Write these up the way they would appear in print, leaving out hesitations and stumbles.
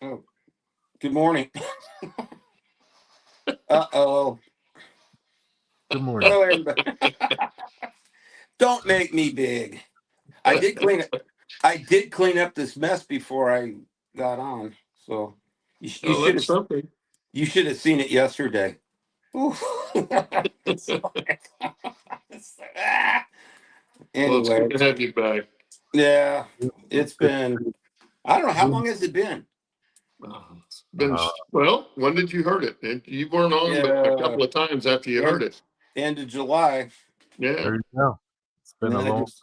Oh, good morning. Uh-oh. Good morning. Hello, everybody. Don't make me big. I did clean it. I did clean up this mess before I got on. So you Oh, should that's have something. seen it yesterday. Oof. Ah. Well, it's Anyway, good to have you back. yeah, it's been. I don't know how long has it been. It's been Uh, well. When did you hurt it? You weren't on, but a Yeah, couple of times after you hurt end it. end of July, Yeah, there you go. It's and been a then I long just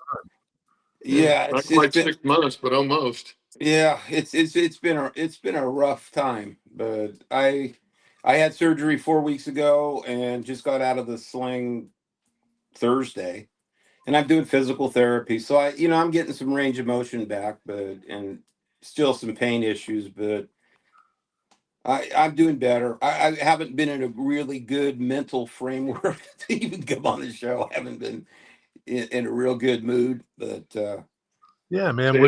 yeah. yeah, Not it's quite been 6 months, but almost. yeah, it's been a rough time, but I had surgery 4 weeks ago and just got out of the sling Thursday, and I'm doing physical therapy, so I'm getting some range of motion back, but and still some pain issues, but I'm doing better. I haven't been in a really good mental framework to even come on the show. I haven't been in a real good mood, but yeah, man. Yeah.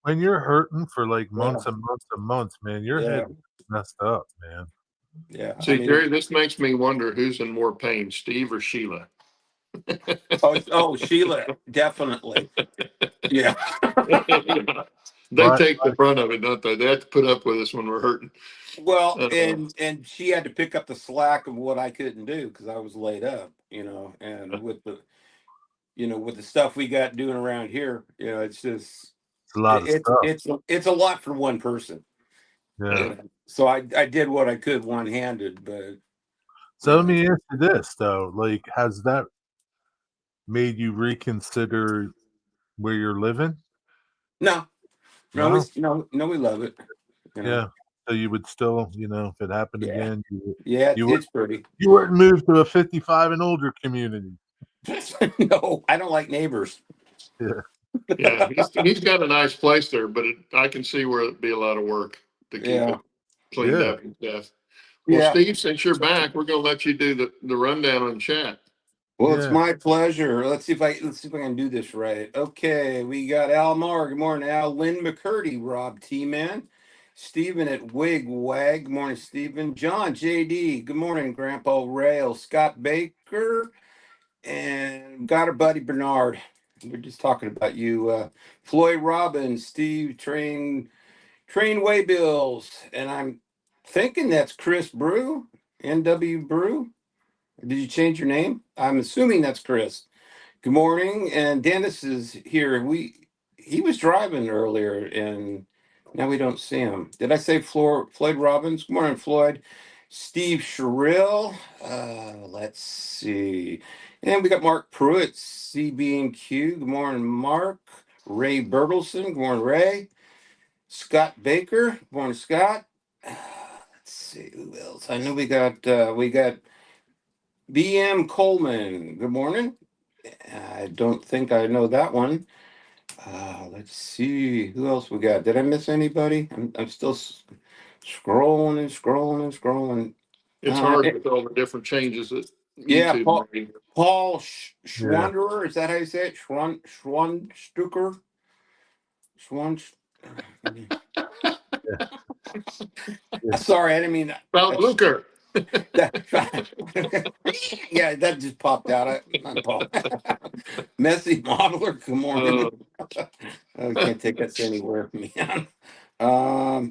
When you're hurting for like yeah, months and months and months, man, your yeah, head messed up, man. yeah. I See, mean, Jerry, this makes me wonder who's in more pain, Steve or Sheila. oh, Sheila, definitely. Yeah. They Right. take the brunt of it, don't they? They have to put up with us when we're hurting. Well, Uh, and she had to pick up the slack of what I couldn't do because I was laid up, and with the stuff we got doing around here, it's just It's a lot of stuff. it's a lot for one person. Yeah. So I did what I could one handed, but So let yeah, me ask you this though. Like, has that made you reconsider where you're living? no, no, No? we love it, you know. Yeah. So you would still, if it happened Yeah, again, yeah, you would it's pretty. you wouldn't move to a 55 and older community. No, I don't like neighbors. Yeah. yeah, he's got a nice place there, but I can see where it'd be a lot of work to keep Yeah, it cleaned Yeah. up and stuff. Well, yeah. Steve, since you're back, we're going to let you do the rundown on chat. Well, it's Yeah. my pleasure. Let's see if I can do this right. Okay, we got Al Mar. Good morning, Al. Lynn McCurdy, Rob T Man, Stephen at Wig Wag. Good morning, Stephen. John JD. Good morning, Grandpa Rail. Scott Baker, and got our buddy Bernard. We're just talking about you, Floyd Robbins, Steve Train Waybills, and I'm thinking that's Chris Brew, NW Brew. Did you change your name? I'm assuming that's Chris. Good morning, and Dennis is here. He was driving earlier, and now we don't see him. Did I say Floyd Robbins? Good morning, Floyd. Steve Sherrill. Let's see, and we got Mark Pruitt, CB&Q. Good morning, Mark. Ray Bertelson. Good morning, Ray. Scott Baker. Good morning, Scott. Let's see who else. I know we got BM Coleman. Good morning. I don't think I know that one. Let's see who else we got. Did I miss anybody? I'm still scrolling and scrolling and scrolling. It's Uh, hard eh, with all the different changes that yeah, YouTube Paul made. Paul Yeah. Schwanderer. Is that how you say it? Schwanstucker. Schwan. Yeah. Yeah. Sorry, I didn't mean About that. Luker. Yeah, that just popped out. I'm Paul. Messy modeler. Good Uh, morning. I can't take us anywhere, man.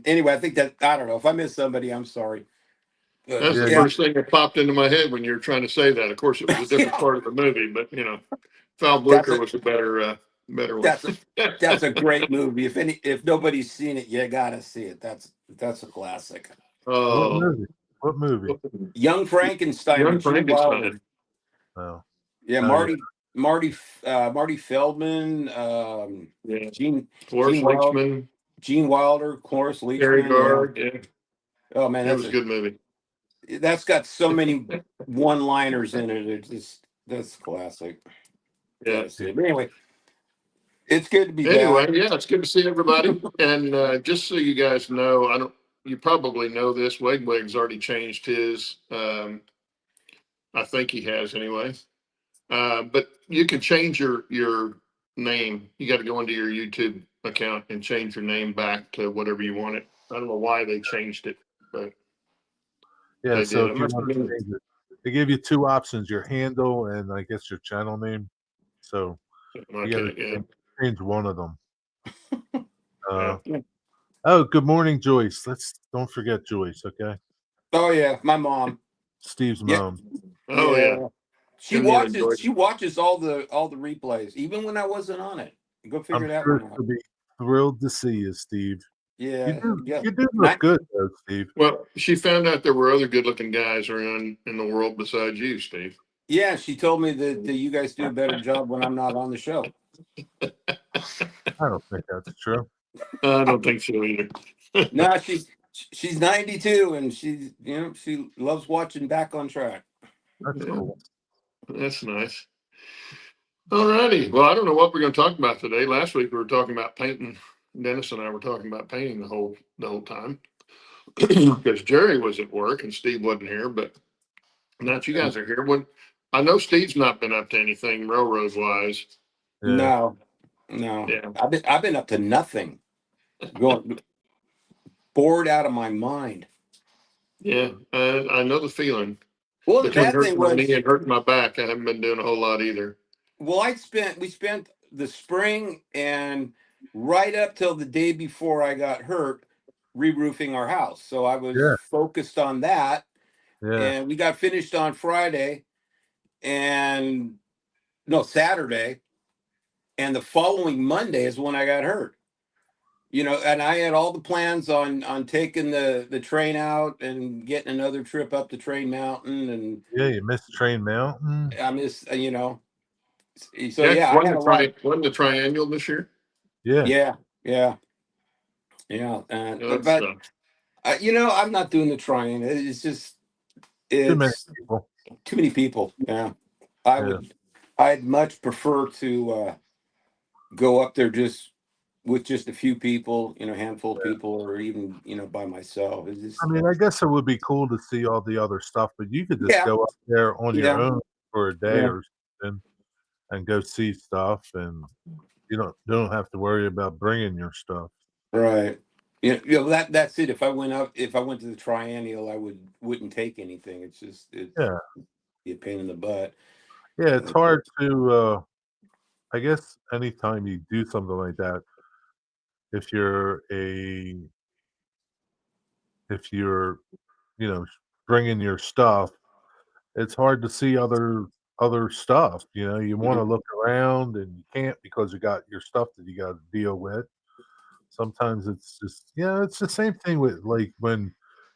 Anyway, I think that I don't know if I missed somebody. I'm sorry. that's the Yeah. Yeah, first thing that popped into my head when you were trying to say that. Of course, it was a different yeah. part of the movie, but Val That's Blucher a was a better one. that's a that's a great movie. If nobody's seen it, you gotta see it. That's a classic. What Oh, movie? What movie? Young Frankenstein Young with Gene Wilder. Frankenstein. Oh. Yeah, Oh yeah. Marty Feldman, Yeah, Gene Forrest Gene Wild Leachman, Gene Wilder, Cloris Gary Leachman. Yeah. Gard. Yeah, Oh man, it was a good movie. that's got so many one-liners in it. It's just that's classic. Yeah. Gotta see it. But anyway, it's good to be Anyway, back. yeah, it's good to see everybody. And just so you guys know, I don't. You probably know this. Wegweg's already changed his. I think he has anyway. But you can change your name. You got to go into your YouTube account and change your name back to whatever you want it. don't know why they changed it, but Yeah, they so did. if It you must want have to been. change it, they give you two options: your handle and I guess your channel name. So you got Okay, yeah. to change one of them. Yeah. Oh, good morning, Joyce. Don't forget Joyce, okay? Oh yeah, my mom. Steve's Yeah, mom. Oh yeah. yeah. She Good morning, watches. George. She watches all the replays, even when I wasn't on it. Go I'm figure that sure one out. she'll be thrilled to see you, Steve. Yeah, yeah. You do look Not, good though, Steve. Well, she found out there were other good-looking guys around in the world besides you, Steve. yeah, she told me that you guys do a better job when I'm not on the show. I don't think that's true. I don't think so either. No, she's 92 and she loves watching Back on Track. That's Yeah, cool. that's nice. All righty. Well, I don't know what we're going to talk about today. Last week we were talking about painting. Dennis and I were talking about painting the whole time because Jerry was at work and Steve wasn't here. But now that you guys are here, I know Steve's not been up to anything railroad wise. Yeah. No, no. Yeah. I've been up to nothing. Going bored out of my mind. Yeah, I know the feeling. Well, the Between bad hurting thing my knee was, and hurting my back, I haven't been doing a whole lot either. well, we spent the spring and right up till the day before I got hurt re-roofing our house. So I was Yeah. focused on that, Yeah. and we got finished on Friday and no, Saturday, and the following Monday is when I got hurt. And I had all the plans on taking the train out and getting another trip up the Train Mountain, and Yeah, you missed Train Mountain. I miss, so Yeah, 'cause yeah, I had a lot. wasn't the triennial this year? Yeah. Yeah, yeah, yeah, and Yeah, but that but sucks. I'm not doing the trying. It's just Too many it's people. too many people. Yeah, I Yeah. would. I'd much prefer to go up there just with just a few people, handful of people, or even by myself. It's I just mean, I guess it would be cool to see all the other stuff, but you could just yeah, go up there on your yeah, own for a day yeah, or something and go see stuff, and you don't have to worry about bringing your stuff. right. That's it. If I went to the Triennial, I wouldn't take anything. It's Yeah. be a pain in the butt. Yeah, it's Uh, hard to I guess anytime you do something like that, if you're a if you're, you know, bringing your stuff, it's hard to see other stuff, you wanna mhm. look around and you can't because you got your stuff that you gotta deal with. Sometimes it's just it's the same thing with, like, when,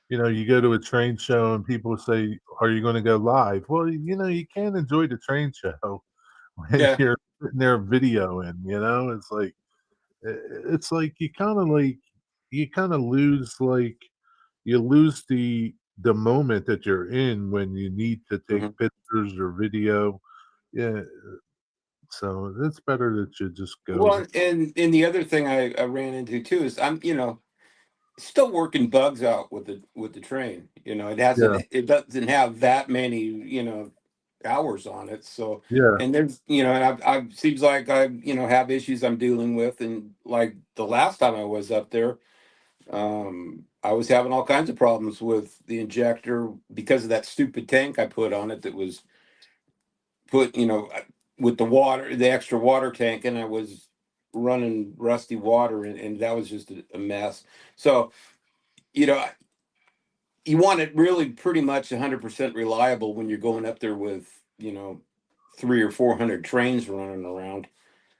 you go to a train show and people say, "Are you gonna go live?" Well, you can't enjoy the train show when Yeah. you're sitting there videoing, it's like it's like you kinda lose, like you lose the moment that you're in when you need to take Mhm. pictures or video. Yeah, so it's better that you just go. Well, and the other thing I ran into too is I'm still working bugs out with the train. Yeah, It doesn't have that many hours on it. So yeah, and there's and I've seems like I have issues I'm dealing with, and like the last time I was up there, I was having all kinds of problems with the injector because of that stupid tank I put on it that was put with the extra water tank, and I was running rusty water, and that was just a mess. So you know you want it really pretty much 100% reliable when you're going up there with 300 or 400 trains running around.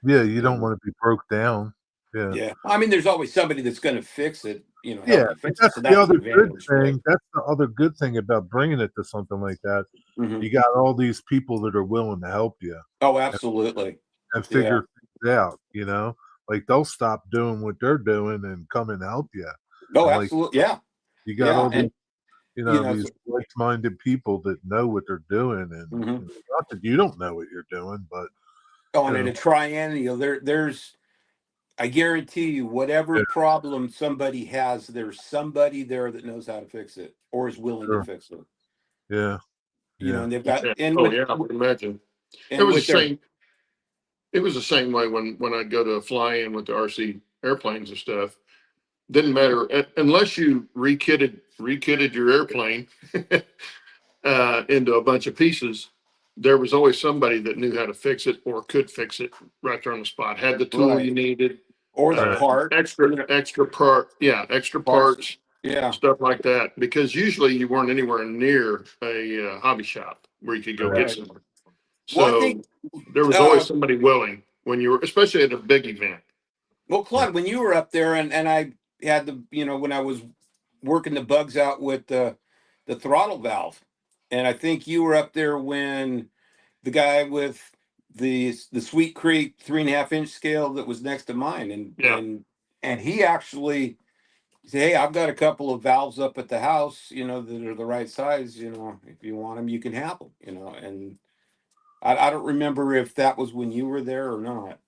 yeah, you don't And wanna be broke down. Yeah. yeah, I mean, there's always somebody that's going to fix it, Yeah, help you but fix it, so that's the advantage. that's the other good thing about bringing it to something like that. Hmm. You got all these people that are willing to help you Oh, and absolutely. Yeah. figure things out, Like, they'll stop doing what they're doing and come and help you, Oh, and, like, absolutely. Yeah. you got Yeah. all these And these so, like-minded people that know what they're doing, and, mhm. not that you don't know what you're doing, but, Oh, you and in know a triennial, there's I guarantee you, whatever Yeah, problem somebody has, there's somebody there that knows how to fix it or is willing to sure. fix it. Yeah, yeah. And they've got Yeah. Oh yeah, I would imagine. It and was with the their same. It was the same way when I'd go to a fly-in with the RC airplanes and stuff. didn't matter unless you rekitted your airplane into a bunch of pieces. There was always somebody that knew how to fix it or could fix it right there on the spot. Had the tool you Right. needed, Or the part, you know, extra extra parts. parts, Yeah. stuff like that. Because usually you weren't anywhere near a hobby shop where you could go get Right. some. Well, I think, So there was always somebody willing when you were, especially at a big event. well, Claude, when you were up there and I had the, you know, when I was working the bugs out with the throttle valve, and I think you were up there when the guy with the Sweet Creek 3.5 inch scale that was next to mine, Yeah. and he actually said, "Hey, I've got a couple of valves up at the house, you know, that are the right size. You know, if you want them, you can have them. You know." And I don't remember if that was when you were there or not.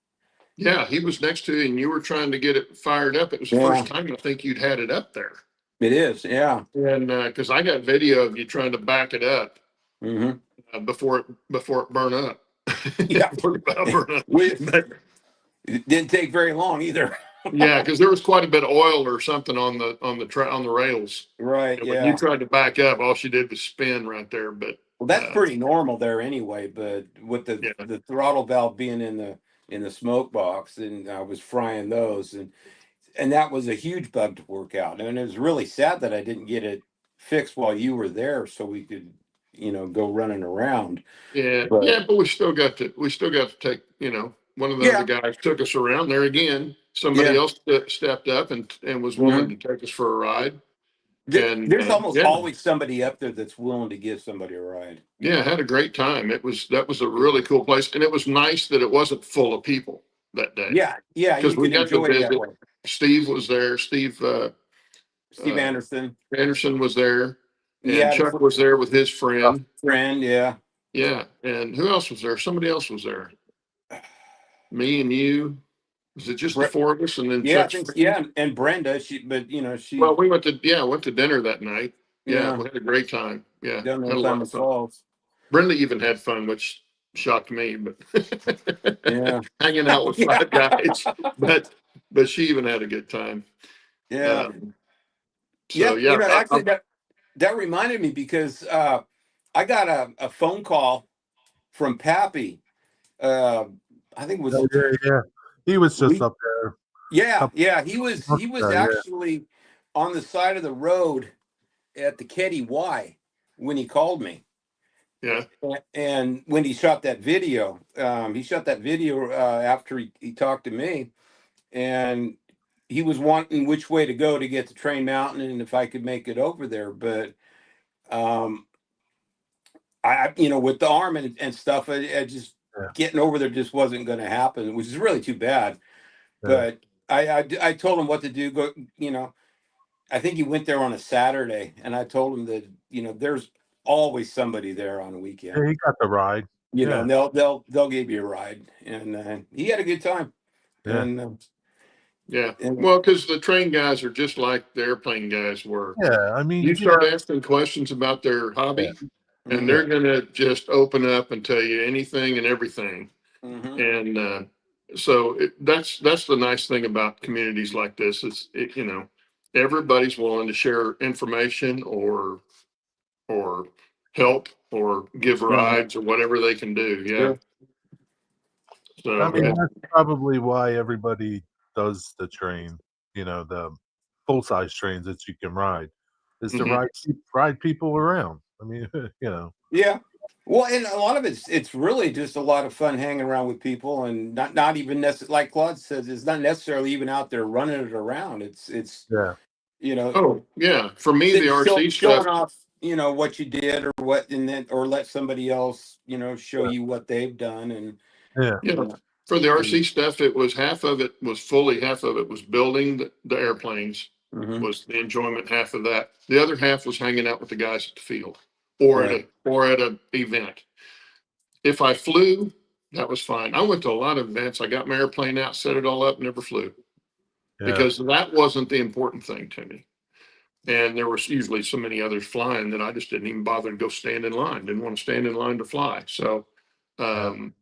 Yeah, he was next to you and you were trying to get it fired up. It was the Yeah, first time I think you'd had it up there. it is. Yeah. And because I got video of you trying to back it up Hmm. before it burned up. Yeah. Before the valve burned up. We, But it didn't take very long either. yeah, because there was quite a bit of oil or something on the rails. Right. And when you Yeah. tried to back up, all she did was spin right there. But Well, that's pretty normal there anyway. But with yeah, the throttle valve being in the smoke box, and I was frying those, and that was a huge bug to work out. And it was really sad that I didn't get it fixed while you were there, so we could, you know, go running around. But but we still got to take, one of the other yeah, guys took us around there again. Somebody yeah. else stepped up and was willing Hmm. to take us for a ride. And There's almost always somebody up there that's willing to give somebody a ride. yeah, had a great time. That was a really cool place, and it was nice that it wasn't full of people that day Yeah, yeah. because You we could got to enjoy it that visit. way. Steve was there. Steve Steve uh, Anderson. Anderson was there, He and had a Chuck was there with his friend. friend. Yeah. Yeah, and who else was there? Somebody else was there. Me and you. Was it just the Bre- four of us, and then yeah, I Chuck's think friend? yeah, and Brenda. But you know, Well, we went to dinner that night. Yeah, yeah, we had a great time. Yeah, down there had in a lot Klamath of fun. Falls. Brenda even had fun, which shocked me, but Yeah, hanging out with yeah, five guys. But she even had a good time. yeah, Um, so yeah. You yeah, know, actually, that reminded me because I got a phone call from Pappy. Uh, I think it was Oh, yeah, yeah. He was just we. up there a Yeah, couple yeah. months He was ago. Yeah, actually on the side of the road at the Ketty Y when he called me. yeah, And when he shot that video after he talked to me, and he was wanting which way to go to get to Train Mountain and if I could make it over there. But um, you know, with the arm and stuff, I just yeah, getting over there just wasn't going to happen, which is really too bad. yeah. But I told him what to do. Go, you know, I think he went there on a Saturday, and I told him that, you know, there's always somebody there on a Yeah, weekend. he got the ride. You know, Yeah, and they'll give you a ride, and he had a good time, yeah, and yeah. and Well, because the train guys are just like the airplane guys were. yeah. I mean, You start asking questions about their yeah, hobby, and mhm, they're gonna just open up and tell you anything and everything. mhm, And so that's the nice thing about communities like this is everybody's willing to share information or help or give right, rides or whatever they can do. Yeah. sure, I So mean, that's probably why everybody does the train. The full size trains that you can ride is to mhm. ride people around. I mean, you know, yeah. Well, and a lot of it's really just a lot of fun hanging around with people, and not even necessarily, like Claude says, it's not necessarily even out there running it around. It's yeah, you know, Oh yeah, for me the RC showing stuff. off, you know, what you did or what, and then or let somebody else, you know, show yeah, you what they've done, and yeah, Yeah, you know, for the and, RC stuff, it was half of it was fully, half of it was building the airplanes, mhm, was the enjoyment half of that. The other half was hanging out with the guys at the field or at right, a event. If I flew, that was fine. I went to a lot of events. I got my airplane out, set it all up, never flew yeah, because that wasn't the important thing to me. And there was usually so many others flying that I just didn't even bother to go stand in line. Didn't want to stand in line to fly. So, yeah. um,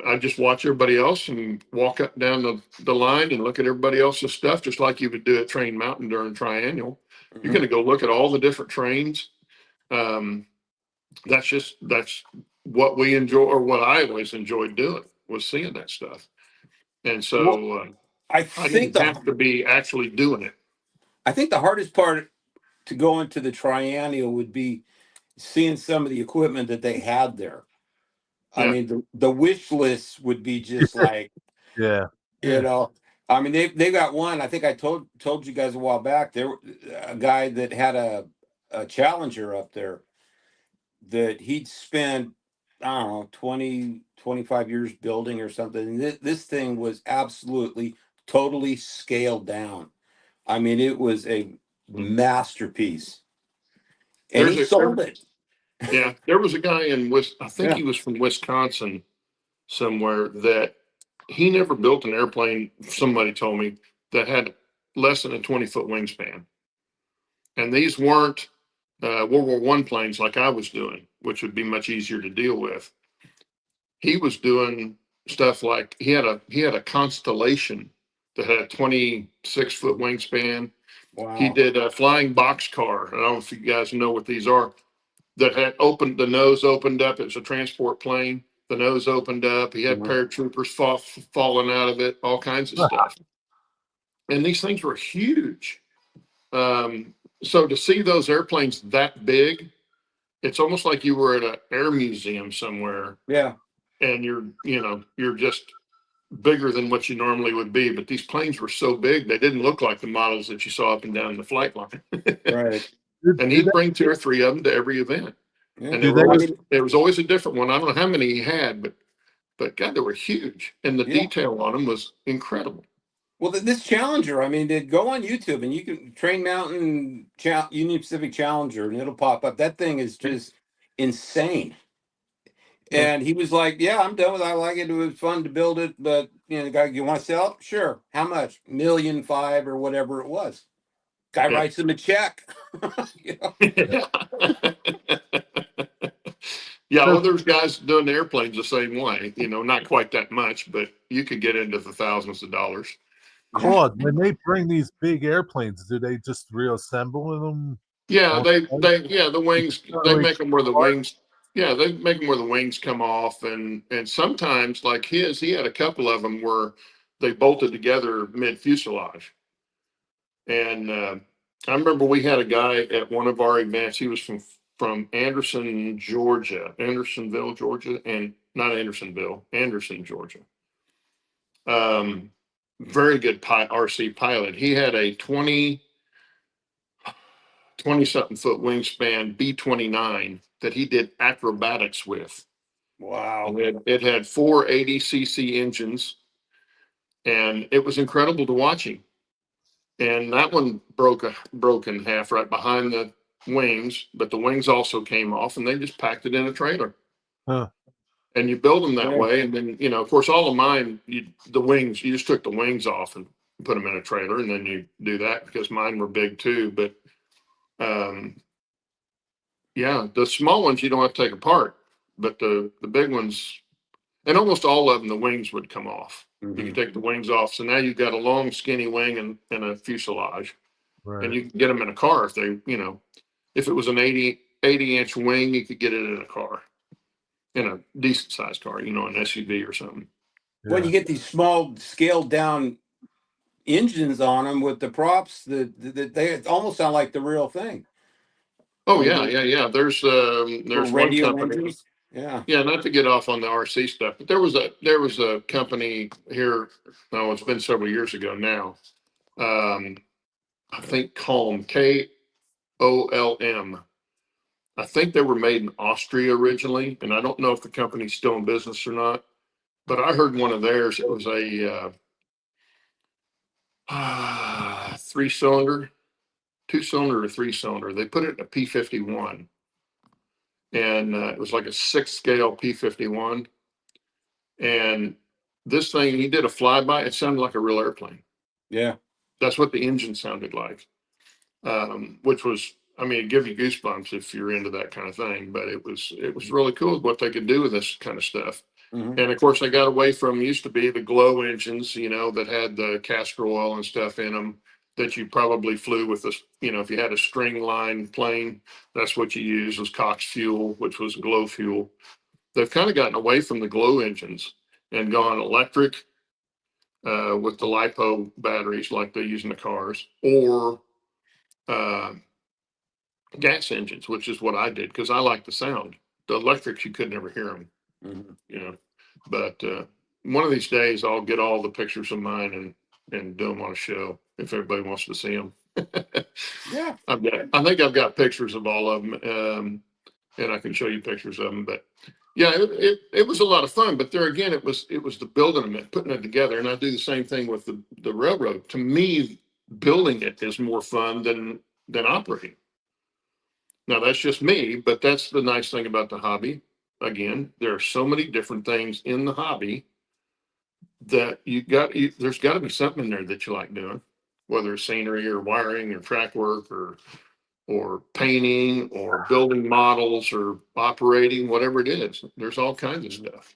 I just watch everybody else and walk up down the line and look at everybody else's stuff, just like you would do at Train Mountain during Triennial. You're going to go look at all the different trains. That's what we enjoy, or what I always enjoyed doing, was seeing that stuff. And Well, so I I think didn't have to be actually doing it. the hardest part to go into the Triennial would be seeing some of the equipment that they had there. I Yeah. mean, the wish list would be just like, Yeah. you know, I mean, they got one. I think I told you guys a while back. There, a guy that had a Challenger up there that he'd spent, I don't know, 20, 25 years building or something. And this thing was absolutely totally scaled down. I mean, it was a masterpiece, and There's he a sold it. Yeah, there was a guy in I think Yeah. he was from Wisconsin somewhere, that he never built an airplane, somebody told me, that had less than a 20-foot wingspan. And these weren't World War I planes like I was doing, which would be much easier to deal with. He was doing stuff like he had a Constellation that had a 26-foot wingspan. He Wow. did a flying boxcar. I don't know if you guys know what these are, that had opened, the nose opened up. It was a transport plane. The nose opened up. He had Mhm. paratroopers falling out of it, all kinds of stuff. And these things were huge. So to see those airplanes that big, it's almost like you were at an air museum somewhere, Yeah. and you're just bigger than what you normally would be. But these planes were so big, they didn't look like the models that you saw up and down the flight line. Right. And Do he'd bring 2 or 3 of them to every event. Yeah. And do they? I mean, there was always a different one. I don't know how many he had, but God, they were huge, and the yeah. detail on them was incredible. Well, this Challenger, I mean, go on YouTube and you can Train Mountain Union Pacific Challenger, and it'll pop up. That thing is just insane. Yeah. And he was like, "Yeah, I'm done with it. I like it. It was fun to build it, but the guy, you want to sell it? Sure. How much? 1,500,000 or whatever it was." Guy Yeah. writes him a check. You know? Yeah, So, well, there's guys doing the airplanes the same way. Not quite that much, but you could get into the thousands of dollars. Yeah. Claude, when they bring these big airplanes, do they just reassemble them? Yeah, On the wings, they like make them where the wings, yeah, they make them where the wings come off. And sometimes, like he had a couple of them where they bolted together mid fuselage. And I remember we had a guy at one of our events. He was from Andersonville, Georgia, and not Anderson, Georgia. Very good RC pilot. He had a 20 something foot wingspan B-29 that he did acrobatics with. Wow. And it had 480cc engines, and it was incredible to watch him. And that one broke in half right behind the wings, but the wings also came off, and they just packed it in a trailer. Huh. And you build them that Yeah. way, and then of course, all of mine, the wings, you just took the wings off and put them in a trailer, and then you do that because mine were big too. But yeah, the small ones you don't have to take apart, but the big ones, and almost all of them, the wings would come off. You Mhm. can take the wings off, so now you've got a long, skinny wing and a fuselage. And Right. you can get them in a car if it was an 80-inch wing, you could get it in a car, in a decent sized car, an SUV or something. When Yeah. you get these small scaled down engines on them with the props, that they almost sound like the real thing. Oh You yeah, know, yeah. There's little one radio company. engines. Yeah. Yeah, not to get off on the RC stuff, but there was a company here. No, it's been several years ago now. I think KOLM. I think they were made in Austria originally, and I don't know if the company's still in business or not. But I heard one of theirs. It was a 3-cylinder, 2-cylinder or 3-cylinder. They put it in a P51, and it was like a 6 scale P51. And this thing, he did a flyby. It sounded like a real airplane. Yeah. That's what the engine sounded like, which was, I mean, it give you goosebumps if you're into that kind of thing. But it was really cool what they could do with this kind of stuff. Mhm. And of course, I got away from used to be the glow engines, you know, that had the castor oil and stuff in them that you probably flew with this, you know, if you had a string line plane, that's what you used was Cox fuel, which was glow fuel. They've kind of gotten away from the glow engines and gone electric with the LiPo batteries like they use in the cars, or uh, gas engines, which is what I did because I like the sound. The electrics, you could never hear them, Mhm. you know. But one of these days, I'll get all the pictures of mine and do them on a show if everybody wants to see them. Yeah. I think I've got pictures of all of them, and I can show you pictures of them. But yeah, it was a lot of fun. But there again, it was the building them and putting it together. And I do the same thing with the railroad. To me, building it is more fun than operating. Now that's just me, but that's the nice thing about the hobby. Again, there are so many different things in the hobby that there's got to be something in there that you like doing, whether it's scenery or wiring or track work or painting or building models or operating, whatever it is. There's all kinds of stuff.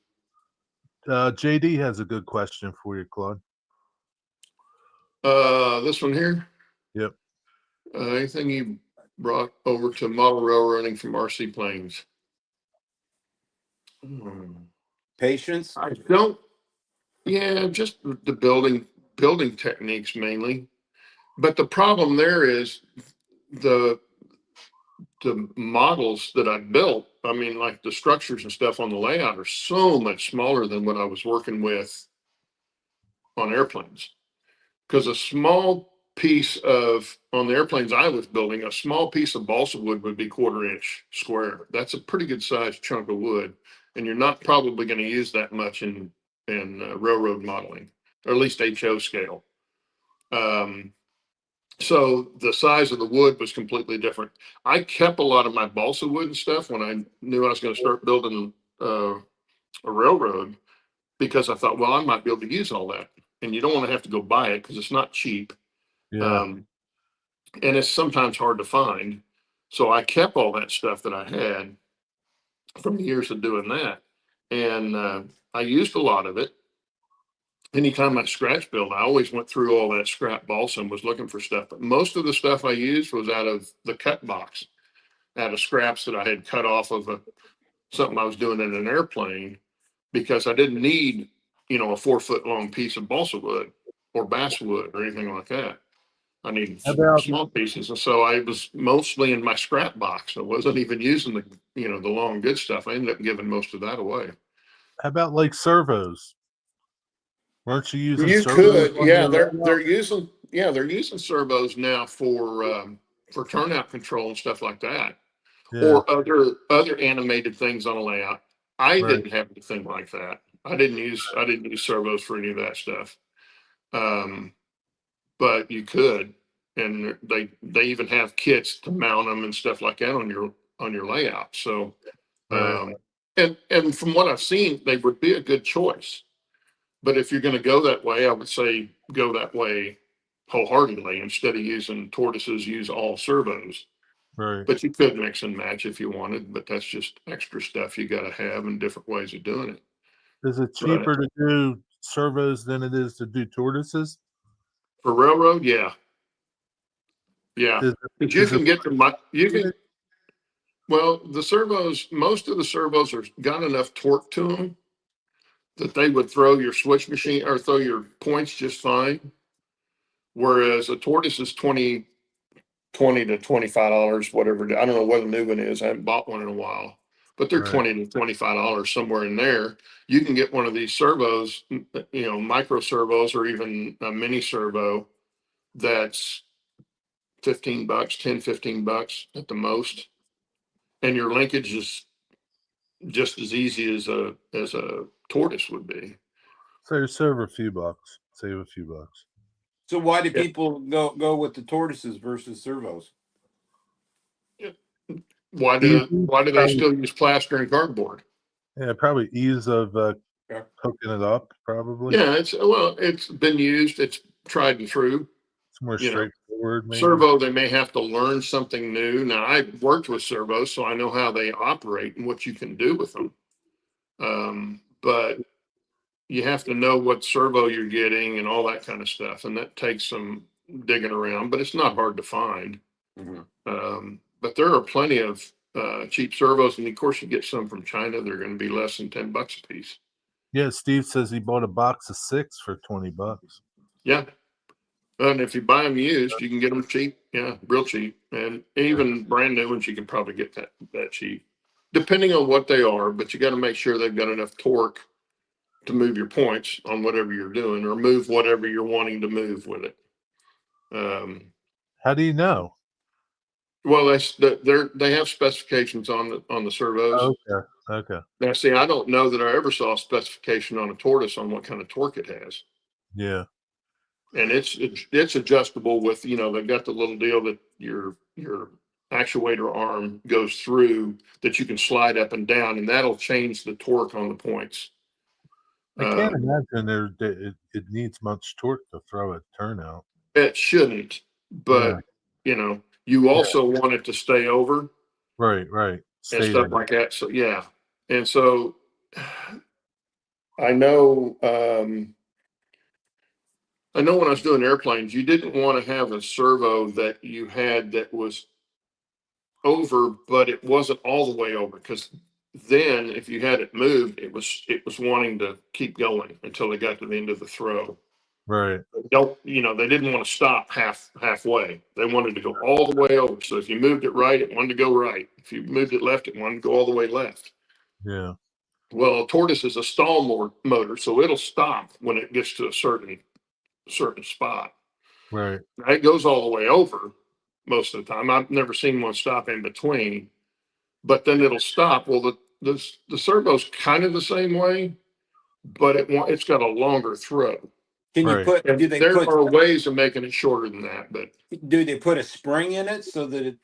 JD has a good question for you, Claude. This one here, Yep. anything you brought over to model railroading from RC planes? Patience. I don't. Yeah, just the building techniques mainly. But the problem there is the the models that I built. I mean, like the structures and stuff on the layout are so much smaller than what I was working with on airplanes. Because a small piece of on the airplanes I was building, a small piece of balsa wood would be 1/4 inch square. That's a pretty good sized chunk of wood, and you're not probably going to use that much in railroad modeling, or at least HO scale. Um, so the size of the wood was completely different. I kept a lot of my balsa wood and stuff when I knew I was going to start building a railroad, because I thought, well, I might be able to use all that. And you don't want to have to go buy it because it's not cheap. Yeah. Um, and it's sometimes hard to find. So I kept all that stuff that I had from years of doing that. And I used a lot of it. Anytime I scratch build, I always went through all that scrap balsa and was looking for stuff. But most of the stuff I used was out of the cut box, out of scraps that I had cut off of something I was doing in an airplane, because I didn't need, a 4 foot long piece of balsa wood or basswood or anything like that. I needed How about small pieces. And so I was mostly in my scrap box. I wasn't even using the long good stuff. I ended up giving most of that away. like servos? Weren't you using You servos could, on yeah, your they're using servos now for turnout control and stuff like that, Yeah. or other animated things on a layout. I Right. didn't have anything like that. I didn't use servos for any of that stuff. Um, but you could, and they even have kits to mount them and stuff like that on your layout. So, Right. um, and from what I've seen, they would be a good choice. But if you're going to go that way, I would say go that way wholeheartedly. Instead of using tortoises, use all servos. Right. But you could mix and match if you wanted, but that's just extra stuff you got to have and different ways of doing it. Is it But cheaper to do servos than it is to do tortoises? for railroad, yeah, yeah. Is But you is it can get you can, well, most of the servos are got enough torque to them that they would throw your switch machine or throw your points just fine. Whereas a tortoise is 20 to $25, whatever. I don't know what a new one is. I haven't bought one in a while, but they're right? 20 to $25 somewhere in there. You can get one of these servos, micro servos, or even a mini servo that's $15, 10, $15 at the most. And your linkage is just as easy as a tortoise would be. So you save a few bucks. Save a few bucks. So why do Yeah. people go with the tortoises versus servos? Why do Easy, why do they probably, still use plaster and cardboard? yeah, probably ease of Yeah. hooking it up. Probably Yeah, it's been used. It's tried and true. it's more You know, straightforward. Maybe. servo, they may have to learn something new. Now, I've worked with servos, so I know how they operate and what you can do with them. but you have to know what servo you're getting and all that kind of stuff. And that takes some digging around, but it's not hard to find. But there are plenty of cheap servos. And of course, you get some from China. They're going to be less than $10 a piece. Yeah, Steve says he bought a box of 6 for $20. Yeah. And if you buy them used, you can get them cheap. Yeah, real cheap. And even brand new ones, you can probably get that cheap, depending on what they are. But you got to make sure they've got enough torque to move your points on whatever you're doing, or move whatever you're wanting to move with it. How do you know? Well, they have specifications on the servos. Okay. Now, see, I don't know that I ever saw a specification on a tortoise on what kind of torque it has. Yeah. And it's adjustable with, they've got the little deal that your actuator arm goes through that you can slide up and down, and that'll change the torque on the points. I can't imagine it needs much torque to throw a turnout. It shouldn't, but you also want it to stay over. Right. And stuff like that. So yeah. And so I know when I was doing airplanes, you didn't want to have a servo that you had that was over, but it wasn't all the way over, because then if you had it moved, it was wanting to keep going until they got to the end of the throw. Right. They didn't want to stop halfway. They wanted to go all the way over. So if you moved it right, it wanted to go right. If you moved it left, it wanted to go all the way left. Yeah. Well, a tortoise is a stall motor, so it'll stop when it gets to a certain spot. Right. It goes all the way over most of the time. I've never seen one stop in between, but then it'll stop. Well, the servo's kind of the same way, but it's got a longer throw. Can you put? There are ways of making it shorter than that, but do they put a spring in it so that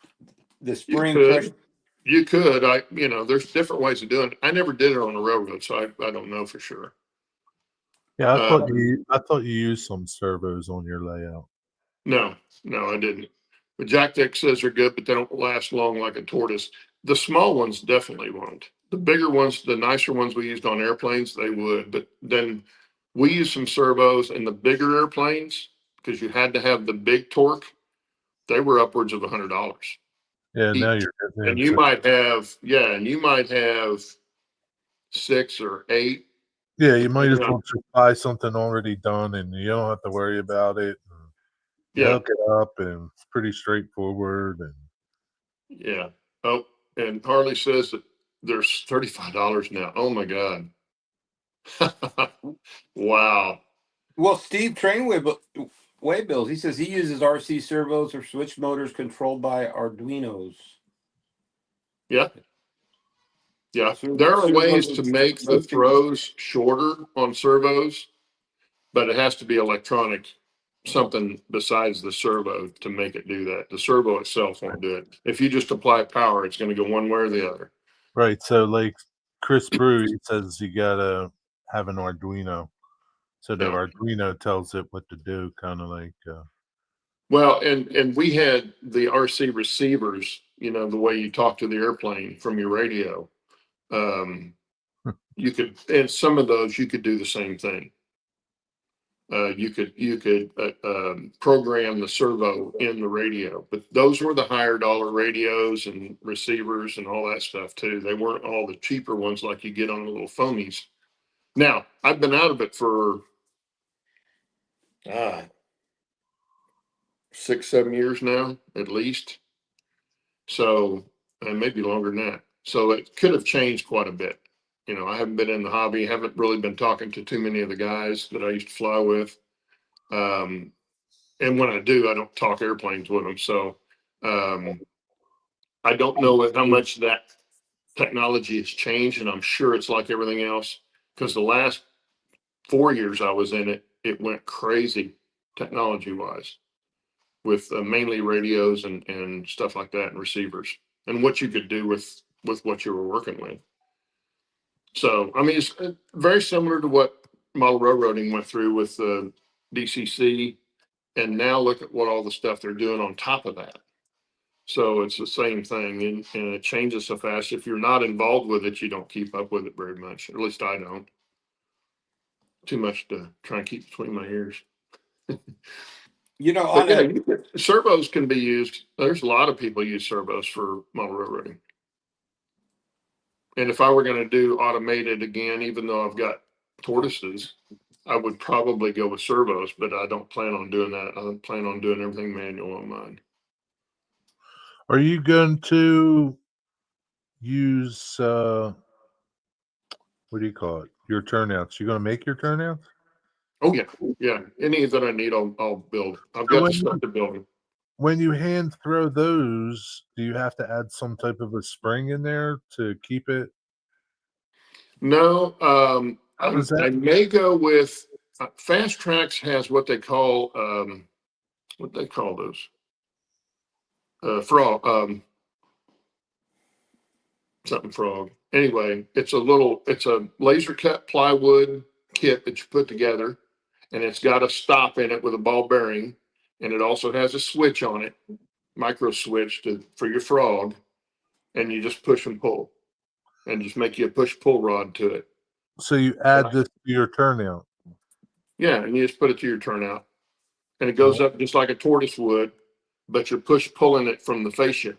the spring pressure? You could. There's different ways of doing it. I never did it on the railroad, so I don't know for sure. Yeah, I thought you used some servos on your layout. No, I didn't. But Jack Dick says they're good, but they don't last long like a tortoise. The small ones definitely won't. The bigger ones, the nicer ones we used on airplanes, they would. But then we used some servos in the bigger airplanes because you had to have the big torque. They were upwards of $100. Yeah, now you're and you might have 6 or 8. Yeah, you might as well just buy something already done, and you don't have to worry about it. You hook it up, and it's pretty straightforward. And oh, and Harley says that there's $35 now. Oh my God! Wow. Well, Steve Waybills, he says he uses RC servos or switch motors controlled by Arduinos. Yeah. There are ways to make the throws shorter on servos, but it has to be electronic, something besides the servo to make it do that. The servo itself won't do it. If you just apply power, it's going to go one way or the other. Right. So, like Chris Brew, he says you gotta have an Arduino, so the Arduino tells it what to do, kind of like. Well, and we had the RC receivers. The way you talk to the airplane from your radio. You could, and some of those you could do the same thing. You could program the servo in the radio, but those were the higher dollar radios and receivers and all that stuff too. They weren't all the cheaper ones like you get on the little foamies. Now, I've been out of it for 6-7 years now, at least. So, and maybe longer than that. So it could have changed quite a bit. I haven't been in the hobby, haven't really been talking to too many of the guys that I used to fly with. And when I do, I don't talk airplanes with them. So I don't know how much that technology has changed. And I'm sure it's like everything else, because the last 4 years I was in it, it went crazy technology wise with mainly radios and stuff like that and receivers and what you could do with what you were working with. So, I mean, it's very similar to what model railroading went through with DCC. And now look at what all the stuff they're doing on top of that. So it's the same thing, and it changes so fast. If you're not involved with it, you don't keep up with it very much. At least I don't. too much to try and keep between my ears. You know, But on yeah, a servos can be used. There's a lot of people use servos for model railroading. And if I were going to do automated again, even though I've got tortoises, I would probably go with servos, but I don't plan on doing that. I plan on doing everything manual on mine. Are you going to use what do you call it? Your turnouts. You going to make your turnouts? Oh yeah, yeah. Any that I need, I'll build. I've So got the stuff to build them. when you hand throw those, do you have to add some type of a spring in there to keep it? No, How does I that? may go with Fast Tracks has what they call those frog something frog. Anyway, it's a laser cut plywood kit that you put together, and it's got a stop in it with a ball bearing, and it also has a switch on it, micro switch for your frog, and you just push and pull, and just make you a push pull rod to it. So you add this to your turnout. Yeah, and you just put it to your turnout, and it goes Oh, up just like a tortoise would, but you're push pulling it from the fascia.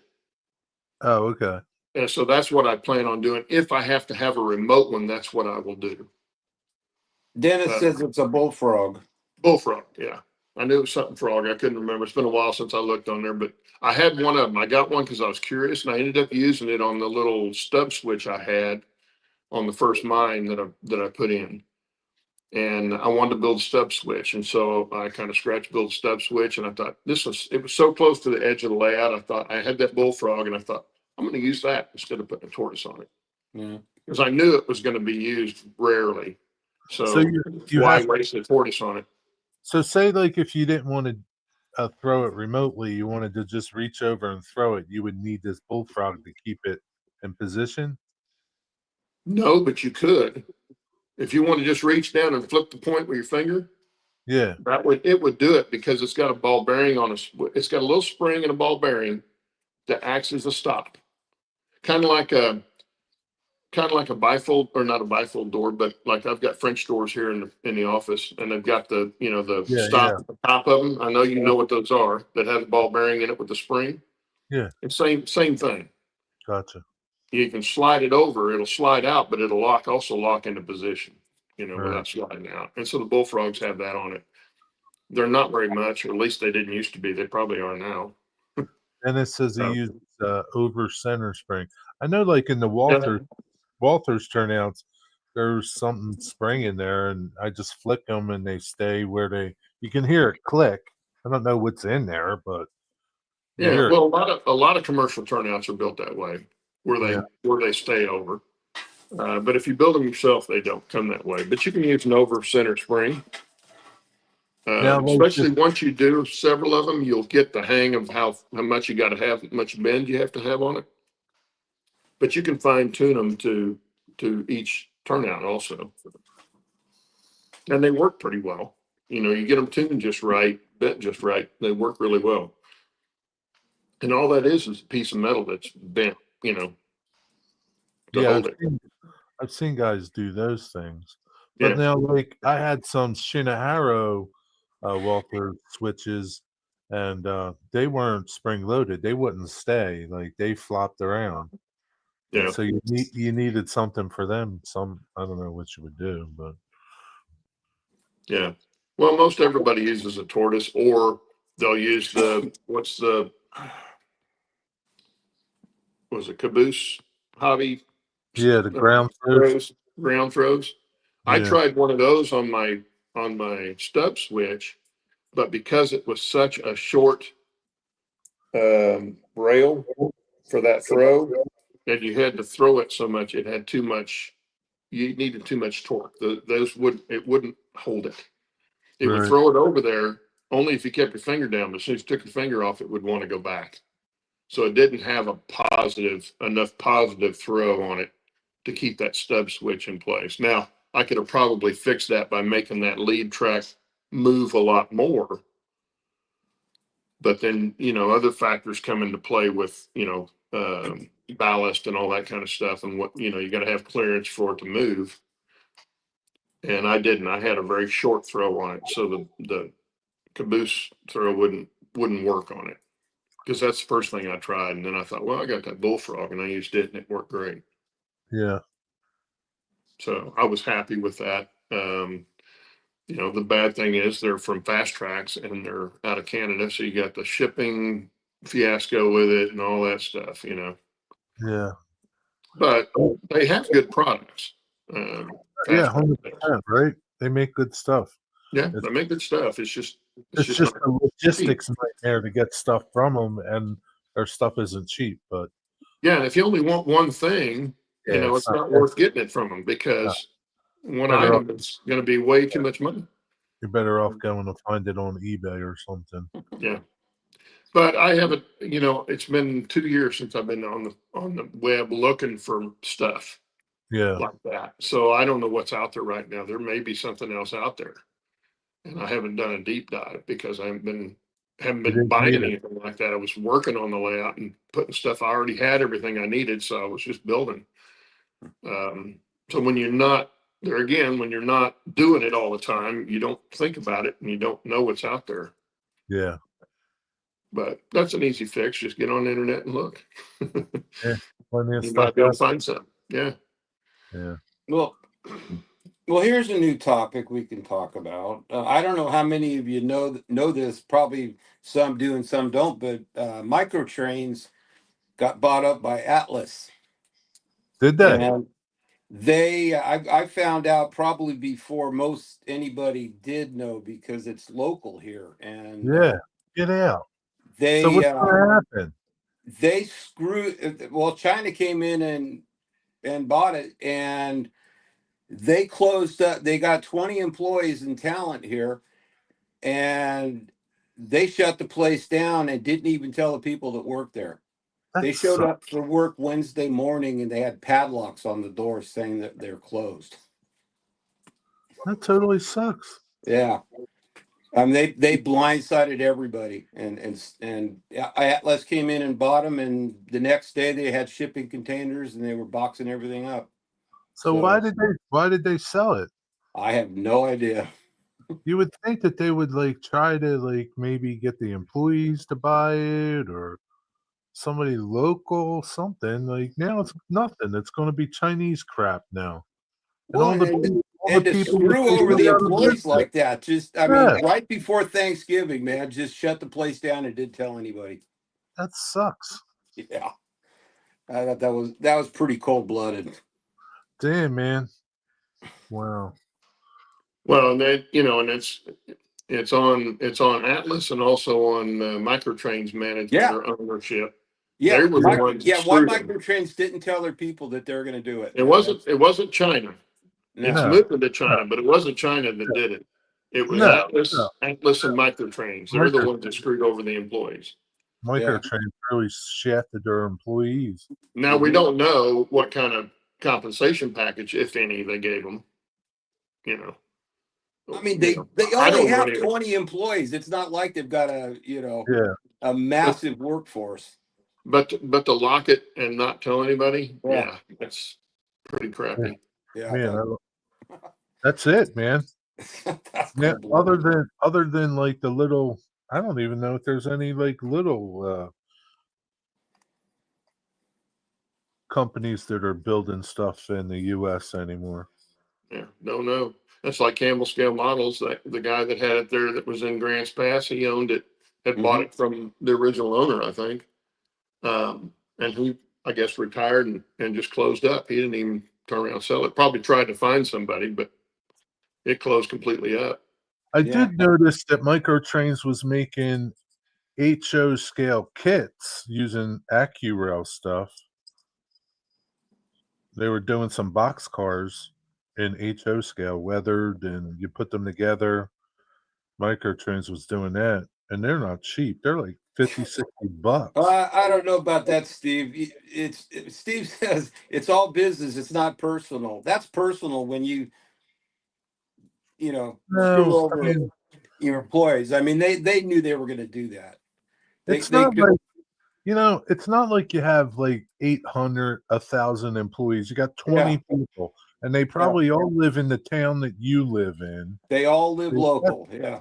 oh, okay. And so that's what I plan on doing. If I have to have a remote one, that's what I will do. Dennis says it's a bullfrog. Bullfrog, yeah. I knew it was something frog. I couldn't remember. It's been a while since I looked on there, but I had one of them. I got one because I was curious, and I ended up using it on the little stub switch I had on the first mine that I put in. And I wanted to build a stub switch, and so I kind of scratch build a stub switch, and I thought it was so close to the edge of the layout. I thought I had that bullfrog, and I thought I'm going to use that instead of putting a tortoise on it. Yeah. Because I knew it was going to be used rarely. So So you why have waste a tortoise on it? so say like if you didn't want to throw it remotely, you wanted to just reach over and throw it, you would need this bullfrog to keep it in position. No, but you could. If you want to just reach down and flip the point with your finger, Yeah, it would do it because it's got a ball bearing on it's got a little spring and a ball bearing that acts as a stop. Kind of like a bifold, or not a bifold door, but like I've got French doors here in the office, and they've got the yeah, stop yeah, at the top of them. I know you know what those are, that have a ball bearing in it with the spring. yeah. It's same thing. Gotcha. You can slide it over, it'll slide out, but it'll also lock into position, Right. without sliding out. And so the bullfrogs have that on it. They're not very much, or at least they didn't used to be. They probably are now. And it says he Uh, used over center spring. I know, like in the yeah, Walters turnouts, there's something spring in there, and I just flick them and they stay where they. You can hear it click. I don't know what's in there, but you yeah. hear it. Well, a lot of commercial turnouts are built that way, Yeah. where they stay over. But if you build them yourself, they don't come that way. But you can use an over center spring. Now, like Especially this, once you do several of them, you'll get the hang of how much you got to have, much bend you have to have on it. But you can fine tune them to each turnout also, and they work pretty well. You get them tuned just right, bent just right. They work really well. And all that is a piece of metal that's bent, to yeah, hold it. I've seen guys do those things. But Yeah, now, like I had some Shinohara Walter switches, and they weren't spring loaded. They wouldn't stay. Like they flopped around. And yeah, so you needed something for them. Some I don't know what you would do, but yeah. Well, most everybody uses a tortoise, or they'll use was it caboose hobby yeah, the ground throws. ground throws. I Yeah, tried one of those on my stub switch, but because it was such a short rail for that throw, and you had to throw it so much, it had too much. You needed too much torque. It wouldn't hold it. It would right. throw it over there only if you kept your finger down. But as soon as you took your finger off, it would want to go back. So it didn't have enough positive throw on it to keep that stub switch in place. Now, I could have probably fixed that by making that lead track move a lot more. But then, other factors come into play with, ballast and all that kind of stuff. And you got to have clearance for it to move. and I didn't. I had a very short throw on it, so the caboose throw wouldn't work on it, because that's the first thing I tried. And then I thought, well, I got that bullfrog, and I used it, and it worked great. Yeah. So I was happy with that. The bad thing is they're from Fast Tracks and they're out of Canada, so you got the shipping fiasco with it and all that stuff. Yeah. But they have good products. Yeah, Fast Track does. 100%, right? They make good stuff. Yeah, It's, they make good stuff. It's just just not a logistics nightmare to get stuff from them, and their stuff isn't cheap. But Yeah, and if you only want one thing, yeah, it's not worth getting it from them, because one better off. item is going to be way too much money. You're better off going to find it on eBay or something. Yeah. But I haven't, it's been 2 years since I've been on the web looking for stuff Yeah. like that. So I don't know what's out there right now. There may be something else out there, and I haven't done a deep dive because I haven't been You didn't buying need it. anything like that. I was working on the layout and putting stuff. I already had everything I needed, so I was just building. So when you're not there again, when you're not doing it all the time, you don't think about it and you don't know what's out there. Yeah. But that's an easy fix. Just get on the internet and look. Yeah. Plenty of You stuff might be able out to find something. Yeah. there. Well, here's a new topic we can talk about. I don't know how many of you know this. Probably some do and some don't. But Microtrains got bought up by Atlas, Did they? and I found out probably before most anybody did know, because it's local here, and Yeah. Get out. So they what's going to happen? they screwed. Well, China came in and bought it, and they closed up. They got 20 employees and talent here, and they shut the place down and didn't even tell the people that worked there. They That showed sucks. up for work Wednesday morning, and they had padlocks on the door saying that they're closed. That totally sucks. Yeah. They blindsided everybody, and Atlas came in and bought them, and the next day they had shipping containers and they were boxing everything up. So why did they sell it? I have no idea. You would think that they would try to maybe get the employees to buy it, or somebody local, something. Now it's nothing. It's going to be Chinese crap now. And Well, all the to people screw over the employees like that, Yeah. right before Thanksgiving, man, just shut the place down and didn't tell anybody. That sucks. Yeah, I thought that was pretty cold blooded. Damn, man. Wow. Well, and then, and it's on Atlas and also on Microtrains management or ownership. Yeah, They were the ones that why screwed them. Microtrains didn't tell their people that they're going to do it. It wasn't China. It's No. moving to China, but it wasn't China that did it. It was Atlas and Microtrains. They're the ones that screwed over the employees. Microtrains really shafted their employees. Now we don't know what kind of compensation package, if any, they gave them. I mean, they only have 20 employees. It's not like they've got a massive workforce. But to lock it and not tell anybody, that's pretty crappy. Yeah, man, that's it, man. That's other than the little, I don't even know if there's any little companies that are building stuff in the U.S. anymore. Yeah, don't know. That's like Campbell Scale Models. The guy that had it there that was in Grants Pass, he owned it, had bought it from the original owner, I think. And he, I guess, retired and just closed up. He didn't even turn around and sell it. Probably tried to find somebody, but it closed completely up. I did notice that Microtrains was making HO scale kits using AccuRail stuff. They were doing some box cars in HO scale, weathered, and you put them together. Microtrains was doing that, and they're not cheap. They're like $50, $60. I don't know about that, Steve. Steve says it's all business. It's not personal. That's personal when you screw over your employees. I mean, they knew they were going to do that. It's not like you have 800, 1,000 employees. You got 20 people. and they probably all live in the town that you live in. They all live local. Yeah.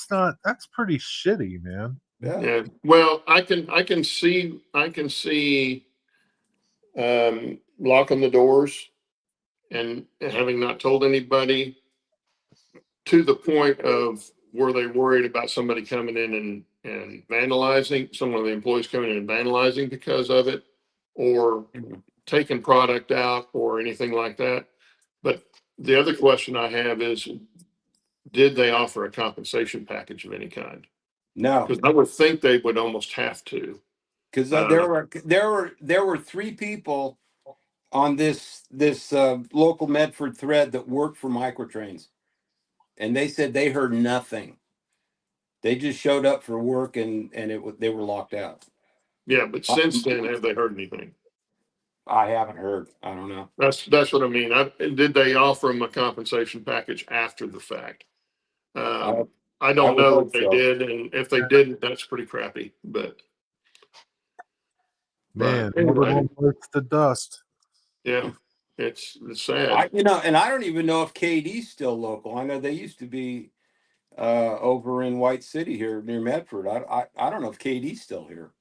That's pretty shitty, man. Yeah. Yeah. Well, I can see locking the doors and having not told anybody, to the point of were they worried about somebody coming in and vandalizing, some of the employees coming in and vandalizing because of it, or taking product out or anything like that. But the other question I have is, did they offer a compensation package of any kind? No, Because I would think they would almost have to. because Uh, there were three people on this local Medford thread that worked for Microtrains, and they said they heard nothing. They just showed up for work and they were locked out. Yeah, but since then, have they heard anything? I haven't heard. I don't know. That's what I mean. Did they offer them a compensation package after the fact? I, I I don't would know hope if they so. did, and if they didn't, that's pretty crappy. But Man, anyway, everyone works the dust. yeah, it's sad. And I don't even know if KD's still local. I know they used to be over in White City here near Medford. I don't know if KD's still here.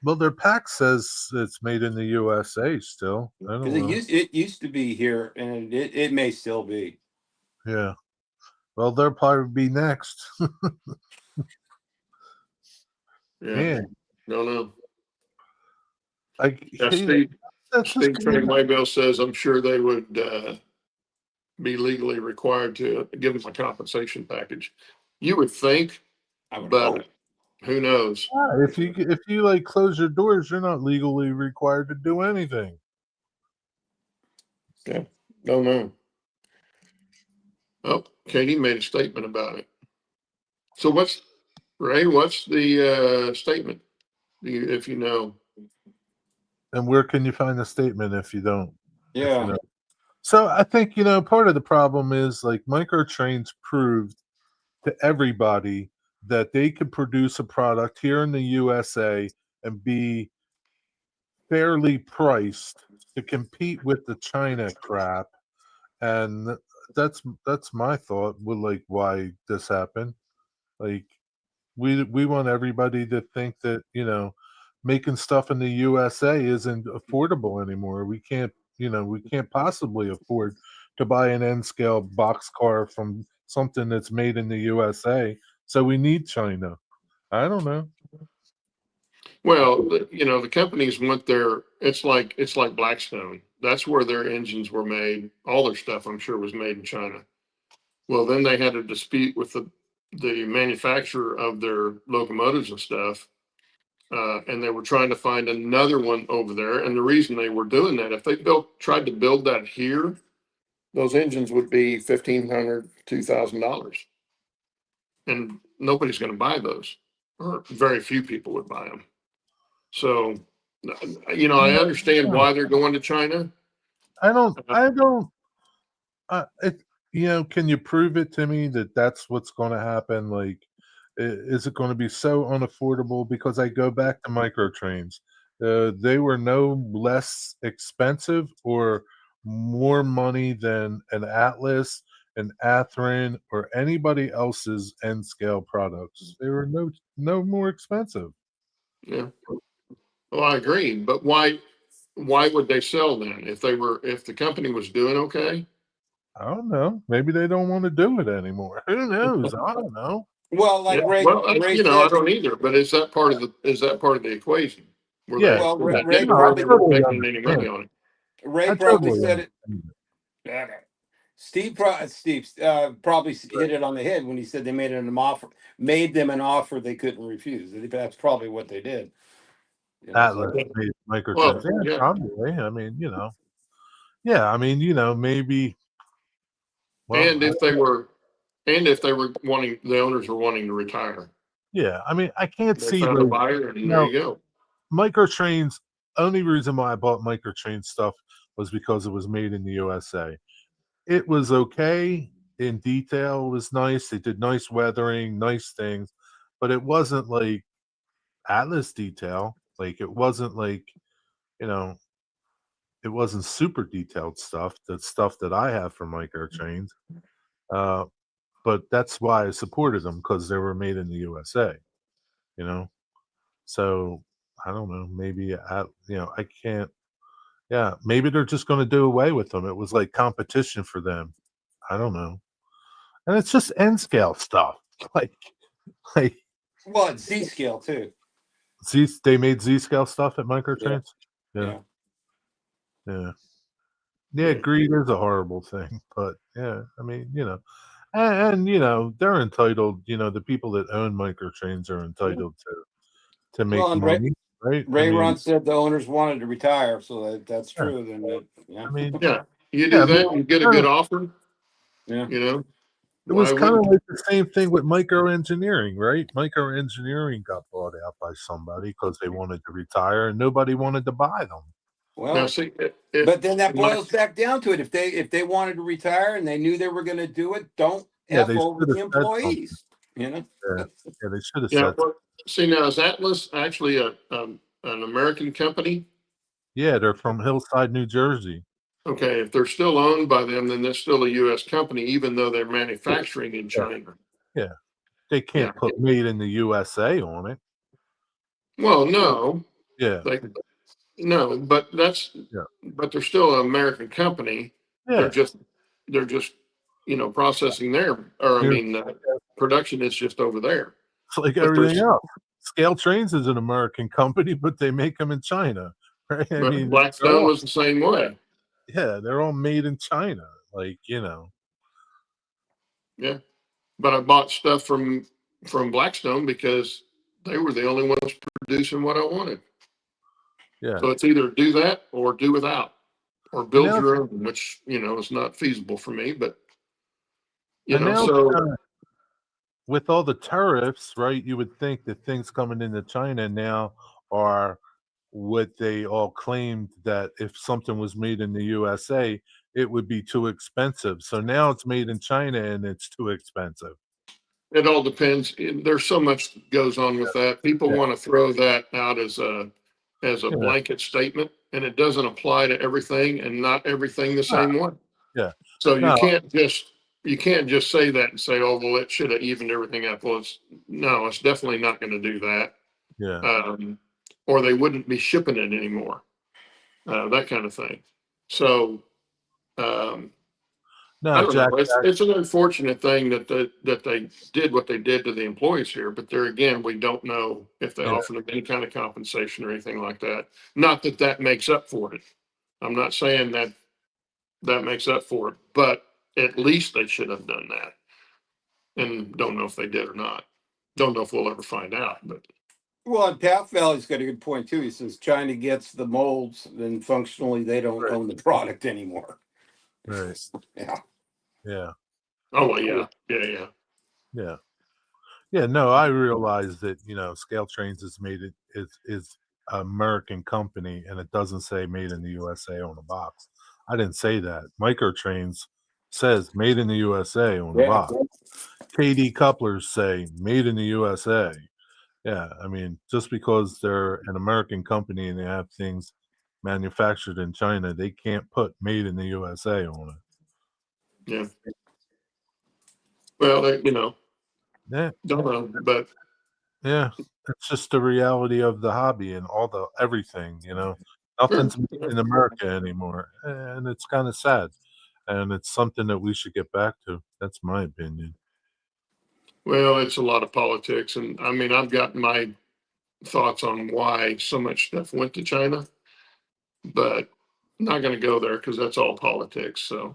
Well, their pack says it's made in the USA still. I don't Because know. it used to be here, and it may still be. Yeah. Well, they'll probably be next. Yeah, Man, no. like Yeah, yeah, that's just Steve Train Waybill says I'm sure they would be legally required to give them a compensation package. You would think, I would but hope. who knows? if you like close your doors, you're not legally required to do anything. Yeah, don't know. Oh, Katie made a statement about it. So what's the statement? If you know? And where can you find the statement if you don't? If Yeah. you know. So I think part of the problem is like Microtrains proved to everybody that they could produce a product here in the USA and be fairly priced to compete with the China crap. And that's my thought with like why this happened. Like we want everybody to think that making stuff in the USA isn't affordable anymore. We can't possibly afford to buy an N scale boxcar from something that's made in the USA. So we need China. I don't know. Well, the companies want their. It's like Blackstone. That's where their engines were made. All their stuff, I'm sure, was made in China. Well, then they had a dispute with the manufacturer of their locomotives and stuff, and they were trying to find another one over there. And the reason they were doing that, if they tried to build that here, those engines would be $1,500, $2,000, and nobody's going to buy those, or very few people would buy them. So, I understand why they're going to China. I don't. Can you prove it to me that that's what's going to happen? Like, is it going to be so unaffordable? Because I go back to microtrains. They were no less expensive or more money than an Atlas, an Athearn, or anybody else's N scale products. They were no more expensive. Yeah, well, I agree, but why would they sell then if the company was doing okay? I don't know. Maybe they don't want to do it anymore. Who knows? I don't know. Well, like Yeah, Ray, well, Ray I said, don't either. But is that part of the equation? Were Yeah. well, they Ray didn't No, I or probably they weren't totally making any understand. money on it? Ray I probably totally said it. understand. Okay. Steve probably hit it on the head when he said they made them an offer they couldn't refuse. That's probably what they did. Atlas So made Well, microchips. Yeah, yeah, probably. I mean, Yeah, I mean, maybe. Well, and if they were wanting, the owners were wanting to retire, yeah. I mean, I can't they see found a the buyer, and you there know you go. microtrains. Only reason why I bought microtrain stuff was because it was made in the USA. It was okay in detail. It was nice. They did nice weathering, nice things, but it wasn't like Atlas detail. Like it wasn't like you know it wasn't super detailed stuff. The stuff that I have from Micro Trains, but that's why I supported them because they were made in the USA. You know, so I don't know. Maybe I can't. Yeah, maybe they're just going to do away with them. It was like competition for them. I don't know. And it's just N scale stuff. Like Well, it's Z scale too. They made Z scale stuff at Microtrains. Yeah. Yeah. Greed is a horrible thing, but yeah, I mean, and they're entitled. The people that own Microtrains are entitled to make Well, and money, right? Ray Ron said the owners wanted to retire, so that's true. Then, I mean, Yeah, you do that, you get a good offer. Yeah. It was kind of like the same thing with microengineering, right? Microengineering got bought out by somebody because they wanted to retire and nobody wanted to buy them. Well, now see, but then that boils back down to it. If they wanted to retire and they knew they were going to do it, don't F over the employees. Yeah, they should have yeah, said. well, see, now is Atlas actually an American company? Yeah, they're from Hillside, New Jersey. Okay, if they're still owned by them, then they're still a U.S. company, even though they're manufacturing in China. Yeah, they can't put "Made in the USA" on it. Well, no. Yeah. No, but but they're still an American company. Yeah. They're just processing there, or production is just over there. It's like everything else. Scale Trains is an American company, but they make them in China. Right? I mean, Blackstone was the same way. Yeah, they're all made in China. Yeah, but I bought stuff from Blackstone because they were the only ones producing what I wanted. Yeah. So it's either do that or do without, or build your own, which is not feasible for me. But with all the tariffs, right? You would think that things coming into China now are what they all claimed, that if something was made in the USA, it would be too expensive. So now it's made in China and it's too expensive. It all depends. There's so much goes on with that. People want to throw that out as a blanket statement, and it doesn't apply to everything, and not everything the same way. Yeah. So you can't just say that and say, oh, well, it should have evened everything up. Well, it's definitely not going to do that. Yeah. Or they wouldn't be shipping it anymore. That kind of thing. So, I don't know. It's an unfortunate thing that they did what they did to the employees here. But there again, we don't know if they offered them any kind of compensation or anything like that. Not that makes up for it. I'm not saying that makes up for it, but at least they should have done that. And don't know if they did or not. Don't know if we'll ever find out. But well, and Pat Valley's got a good point too. He says China gets the molds, then functionally they don't own the product anymore. Right. Yeah. Yeah. Oh well, yeah. Yeah. No, I realize that Scale Trains is is American company, and it doesn't say "Made in the USA" on the box. I didn't say that. Microtrains says "Made in the USA" on the box. KD couplers say "Made in the USA." Yeah, I mean, just because they're an American company and they have things manufactured in China, they can't put "Made in the USA" on it. Yeah. Well, Yeah. don't know, but yeah, it's just the reality of the hobby and everything. Nothing's made in America anymore, and it's kind of sad. And it's something that we should get back to. That's my opinion. Well, it's a lot of politics, and I mean, I've got my thoughts on why so much stuff went to China, but I'm not going to go there because that's all politics. So,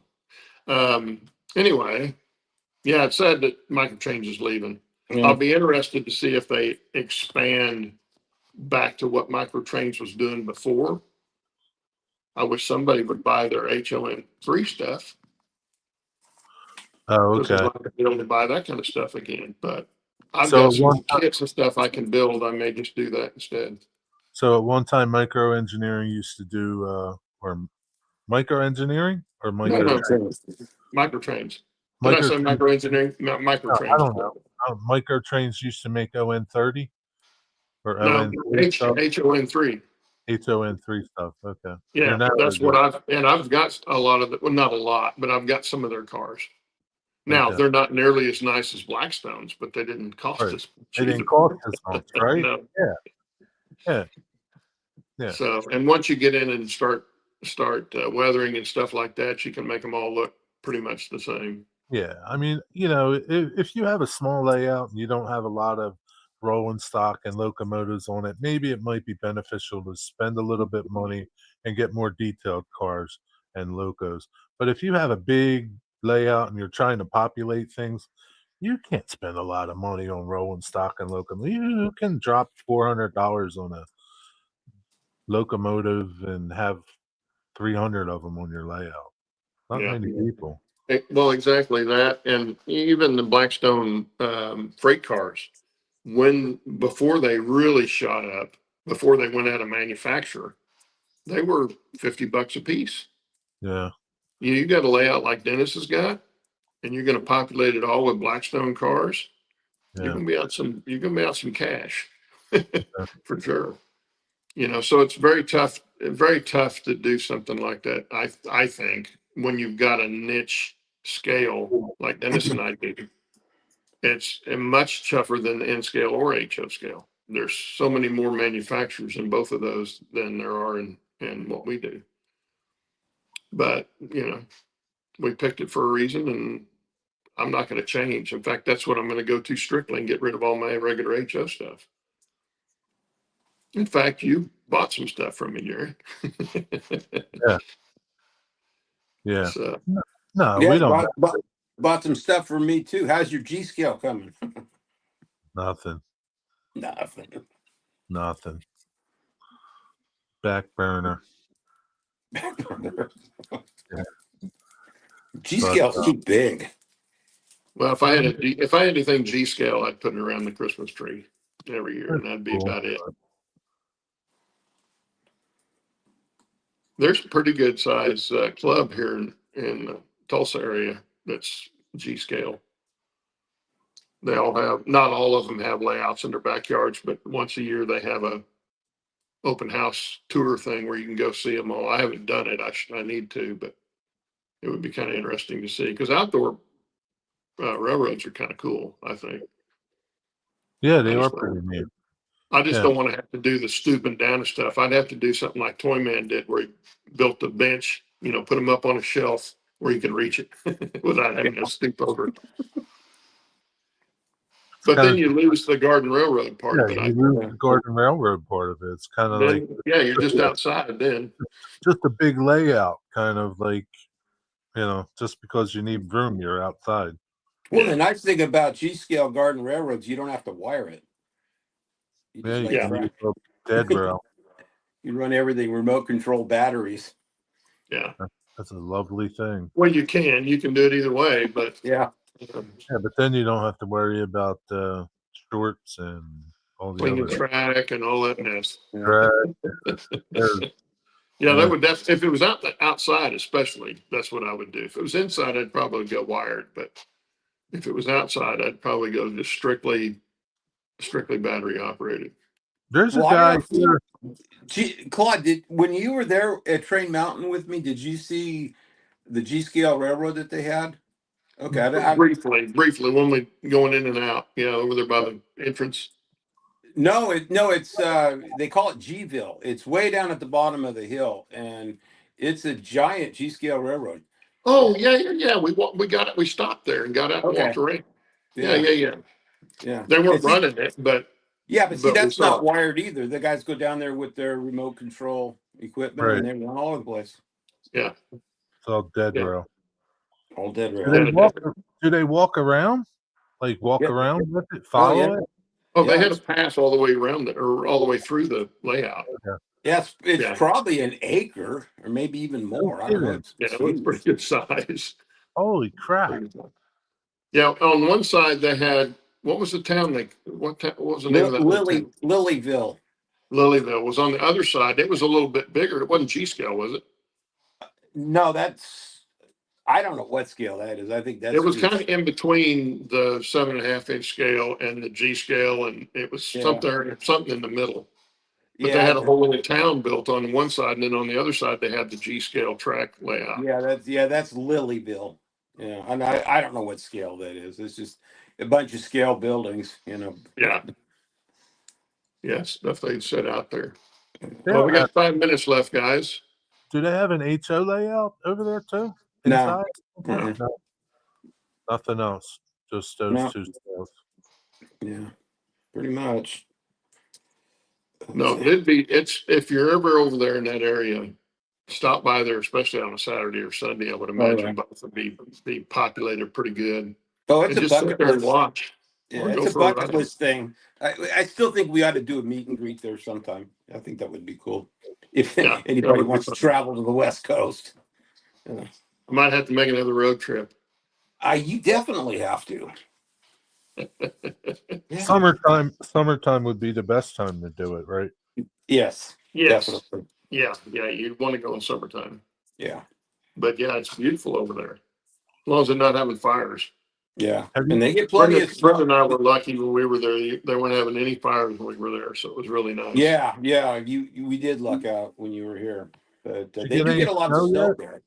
anyway, yeah, it's sad that Microtrains is leaving. Yeah. I'll be interested to see if they expand back to what Microtrains was doing before. I wish somebody would buy their HON3 stuff. Oh, okay. I'd like to be able to buy that kind of stuff again, but I've got some kits and stuff I can build. I may just do that instead. So at one time, Microengineering used to do, or Microengineering or Microtrains. Did I say Microengineering? No, Microtrains. I don't know. Microtrains used to make ON30 or no, ON3. HON3. HON3 stuff. Okay. Yeah, They're that's what I've got a lot of well, not a lot, but I've got some of their cars. Now, Okay. they're not nearly as nice as Blackstone's, but they didn't cost Right. us much They either. didn't cost as much, right? No. Yeah. Yeah. So, and once you get in and start weathering and stuff like that, you can make them all look pretty much the same. Yeah. I mean, if you have a small layout and you don't have a lot of rolling stock and locomotives on it, maybe it might be beneficial to spend a little bit money and get more detailed cars and locos. But if you have a big layout and you're trying to populate things, you can't spend a lot of money on rolling stock and locomotive. You can drop $400 on a locomotive and have 300 of them on your layout. Not Yeah. many people. Well, exactly that. And even the Blackstone freight cars, before they really shot up, before they went out of manufacture, they were $50 a piece. Yeah. You got a layout like Dennis has got, and you're going to populate it all with Blackstone cars. You're Yeah. going to be out some cash for sure. So it's very tough to do something like that. I think when you've got a niche scale like Dennis and I do, it's much tougher than the N scale or HO scale. There's so many more manufacturers in both of those than there are in what we do. But we picked it for a reason, and I'm not going to change. In fact, that's what I'm going to go to strictly and get rid of all my regular HO stuff. In fact, you bought some stuff from me, Jerry. Yeah. Yeah. So, No, Yeah, we don't. bought some stuff for me too. How's your G scale coming? Nothing. Nothing. Back burner. G scale's too big. well, if I had anything G scale, I'd put it around the Christmas tree every year, and that'd be Cool. about it. There's a pretty good size club here in the Tulsa area that's G scale. They all have, not all of them have layouts in their backyards, but once a year they have a open house tour thing where you can go see them all. I haven't done it. I need to, but it would be kind of interesting to see because outdoor railroads are kind of cool, I think. Yeah, they are pretty neat. I just don't want to have to do the stooping down and stuff. I'd have to do something like Toyman did where he built a bench, put them up on a shelf where you can reach it without having to stoop over it. But then you lose the Garden Railroad part of it. You lose the Garden Railroad part of it. It's kind of like, you're just outside then. Just a big layout, kind of like, just because you need room, you're outside. Well, the nice thing about G scale Garden Railroads, you don't have to wire it. You just dead rail. You run everything remote control batteries. Yeah, that's a lovely thing. Well, you can do it either way, but yeah, but then you don't have to worry about shorts and all the cleaning other track and all that mess. Yeah, if it was outside, especially, that's what I would do. If it was inside, I'd probably go wired, but if it was outside, I'd probably go just strictly battery operated. There's a guy here. Claude, when you were there at Train Mountain with me, did you see the G scale railroad that they had? Okay, briefly when we going in and out, over there by the entrance. No, it's they call it Gville. It's way down at the bottom of the hill, and it's a giant G scale railroad. Oh yeah. We got it. We stopped there and got out and walked around. Yeah. They weren't running it, but see, that's not wired either. The guys go down there with their remote control equipment, and they run all over the place. Yeah, it's all dead rail. All dead rail. Do they walk around? Like walk around with it? Follow it? Oh, they had a path all the way around it, or all the way through the layout. Yes, it's probably an acre or maybe even more. I don't know. It was pretty good size. Holy crap! Yeah, on one side they had, what was the town? What was the name of that? Lilyville. Lilyville was on the other side. It was a little bit bigger. It wasn't G scale, was it? No, I don't know what scale that is. I think that's. It was kind of in between the 7.5 inch scale and the G scale, and it was something in the middle. But they had a whole little town built on one side, and then on the other side they had the G scale track layout. that's Lilyville. Yeah, and I don't know what scale that is. It's just a bunch of scale buildings, you know. Yeah. Yeah, stuff they set out there. They Well, we don't got 5 minutes left, guys. Do they have an HO layout over there too? No. Inside? No. Nothing else. Just those No. two scales. Yeah, pretty much. No, it's if you're ever over there in that area, stop by there, especially on a Saturday or Sunday. I would imagine both would be populated pretty good. Oh, it's And a just sit bucket there and list. watch. Yeah, Or it's go a for a bucket ride. list thing. I still think we ought to do a meet and greet there sometime. I think that would be cool. If Yeah, that anybody would be wants to fun. travel to the West Coast. I might have to make another road trip. You definitely have to. Yeah. Summertime would be the best time to do it, right? Yes. Yes. Definitely. Yeah, you'd want to go in summertime. Yeah. But yeah, it's beautiful over there. As long as they're not having fires. Yeah. Have you- And they get plenty of Brenda snow. and I were lucky when we were there. They weren't having any fires when we were there, so it was really nice. Yeah. We did luck out when you were here. But Did you they get do any get a lot of snow snow yet? there.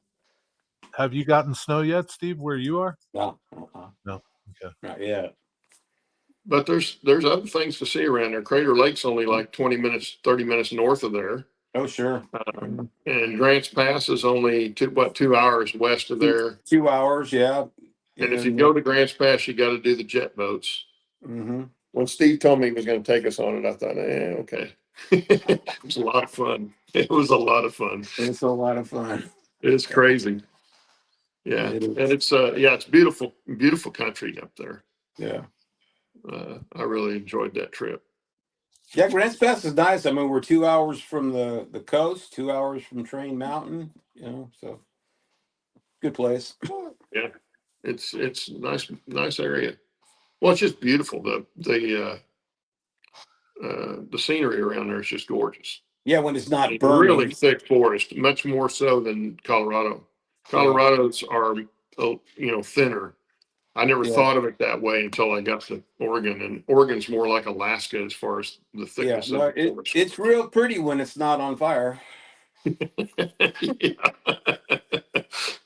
Have you gotten snow yet, Steve, where you are? No. No. Okay. Not yet. But there's other things to see around there. Crater Lake's only like 20 minutes, 30 minutes north of there. Oh, sure. And Grants Pass is only 2 hours west of there. 2 hours, yeah. And if you go to Grants Pass, you got to do the jet boats. Mm-hmm. When Steve told me he was going to take us on it, I thought, okay. It was a lot of fun. It was a lot of fun. It's a lot of fun. It's crazy. Yeah. It is. And it's beautiful, beautiful country up there. Yeah. I really enjoyed that trip. Yeah, Grants Pass is nice. I mean, we're 2 hours from the coast, 2 hours from Train Mountain, you know, so good place. Yeah. It's nice area. Well, it's just beautiful. The scenery around there is just gorgeous. Yeah, when it's not It's burning. really thick forest, much more so than Colorado. Colorado's are, thinner. I never thought of it that way until I got to Oregon, and Oregon's more like Alaska as far as the thickness of the forest. It's real pretty when it's not on fire. Yeah.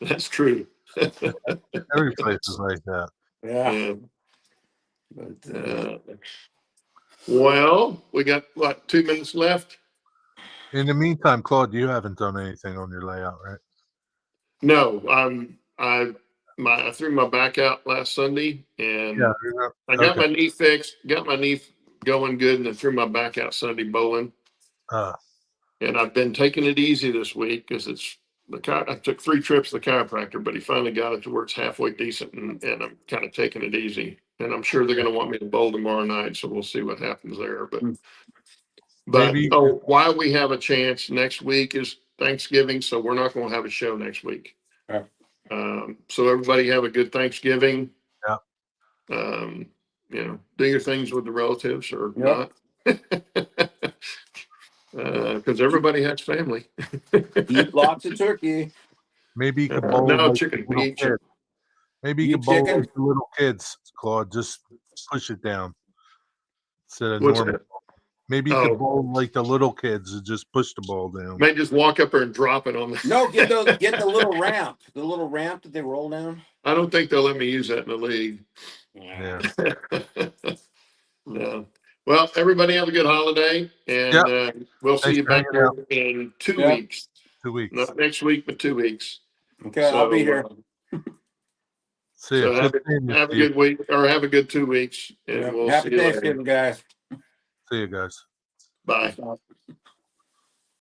That's true. Every place is like that. Yeah. But, well, we got 2 minutes left. In the meantime, Claude, you haven't done anything on your layout, right? No, I threw my back out last Sunday, and I got my knee fixed, got my knee going good, and then threw my back out Sunday bowling. And I've been taking it easy this week because I took 3 trips to the chiropractor, but he finally got it to where it's halfway decent, and I'm kind of taking it easy. And I'm sure they're going to want me to bowl tomorrow night, so we'll see what happens there. But why we have a chance next week is Thanksgiving, so we're not going to have a show next week. Right. So everybody have a good Thanksgiving. Yeah. Do your things with the relatives or not. Because everybody has family. Eat lots of turkey. Maybe you could bowl no like chicken. little kids. Maybe you could bowl like the little kids, Claude. Just push it down instead of normal. That? Maybe you could bowl like the little kids and just push the ball down. Maybe just walk up there and drop it on the. No, get the little ramp. The little ramp that they roll down. I don't think they'll let me use that in the league. Yeah. No. Well, everybody have a good holiday, and we'll see you back here in 2 weeks. 2 weeks. Not next week, but 2 weeks. Okay, I'll be here. See you. So have a good week, or have a good 2 weeks, and we'll Happy see you Thanksgiving, later. guys. See you guys. Bye.